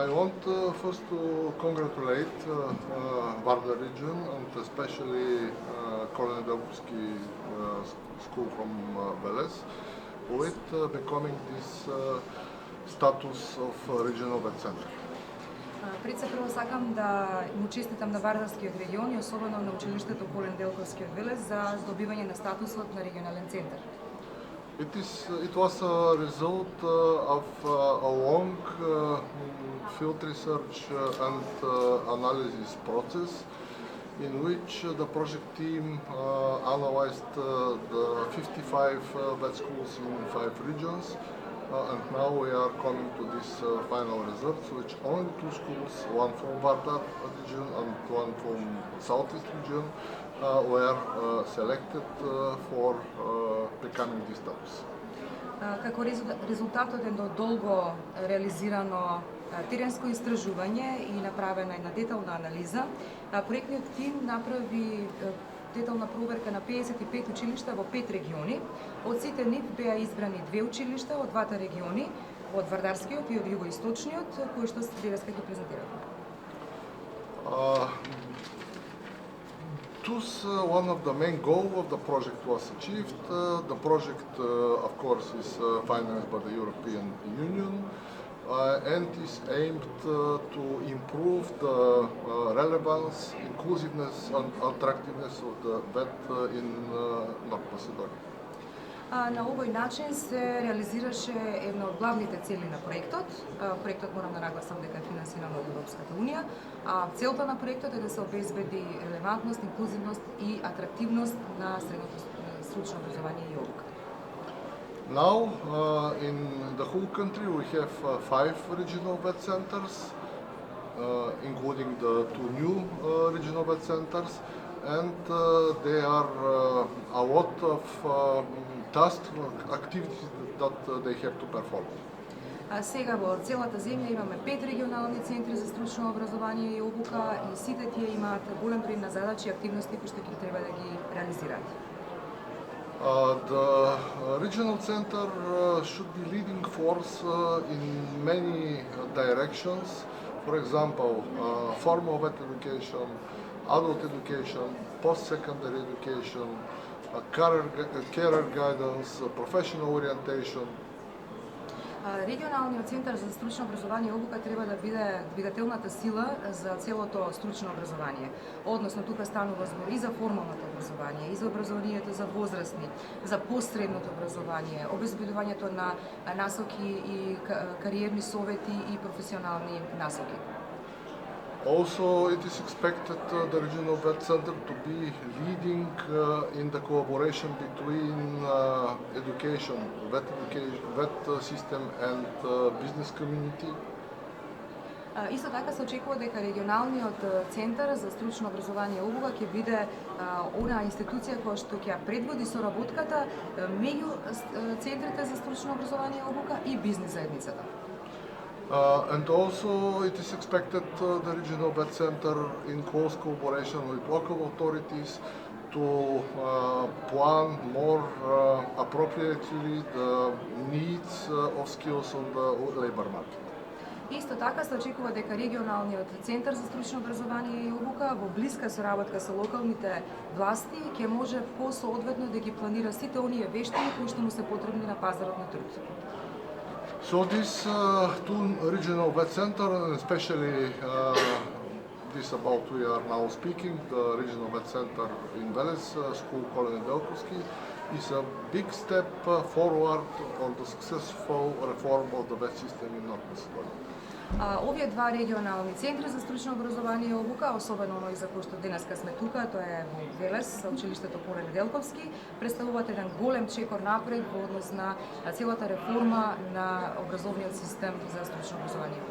I want first to congratulate Vardar region and especially Colonel Delkovski school from Veles with becoming this status of regional vet center. Пред се прво сакам да му честитам на Вардарскиот регион и особено на училиштето Колен Делковски од Велес за здобивање на статусот на регионален центар. It was a result of a long field research and analysis process in which the project team analyzed the 55 vet schools in 5 regions. And now we are coming to this final results, which only 2 schools, one from Vardar region and one from Southeast region, were selected for becoming this status. Како резултатот едно долго реализирано теренско истражување и направена една детална анализа, проектниот тим направи детална проверка на 55 училишта во 5 региони. Од сите нив беа избрани 2 училишта од двата региони, од Вардарскиот и од југоисточниот, кои што денеска ги презентиравме. Thus, one of the main goals of the project was achieved. The project, of course, is financed by the European Union and is aimed to improve the relevance, inclusiveness and attractiveness of the vet in North Macedonia. На овој начин се реализираше една од главните цели на проектот. Проектот, морам да нагласам дека е финансиран од Европската унија, а целта на проектот е да се обезбеди релевантност, инклузивност и атрактивност на средното стручно образование и обука. Now, in the whole country, we have 5 regional vet centers, including the 2 new regional vet centers, and there are a lot of tasks, activities that they have to perform. Сега во целата земја имаме 5 регионални центри за стручно образование и обука и сите тие имаат голем број на задачи и активности кои што ќе треба да ги реализираат. The regional center should be leading force in many directions. For example, formal vet education, adult education, post-secondary education, career guidance, professional orientation. Регионалниот центар за стручно образование и обука треба да биде двигателната сила за целото стручно образование. Односно, тука станува збор и за формалното образование, и за образованието за возрастни, за посредното образование, обезбедувањето на насоки и кариерни совети и професионални насоки. Also, it is expected the regional vet center to be leading in the collaboration between vet system and business community. Исто така се очекува дека регионалниот центар за стручно образование и обука ќе биде онаа институција која што ќе предводи соработката меѓу центрите за стручно образование и обука и бизнис заедницата. And also it is expected the regional vet center in close cooperation with local authorities to plan more appropriately the needs of skills on the labor market. Исто така се очекува дека регионалниот центар за стручно образование и обука во блиска соработка со локалните власти ќе може посоодветно да ги планира сите оние вештини кои што му се потребни на пазарот на труд. So this 2 regional vet center, and especially this about we are now speaking, the regional vet center in Veles, school Colonel Delkovski, is a big step forward on the successful reform of the vet system in North Macedonia. Овие два регионални центри за стручно образование и обука, особено оној за кој што денеска сме тука, тоа е во Велес, училиштето Колен Делковски, представуваат еден голем чекор напред во однос на целата реформа на образовниот систем за стручно образование.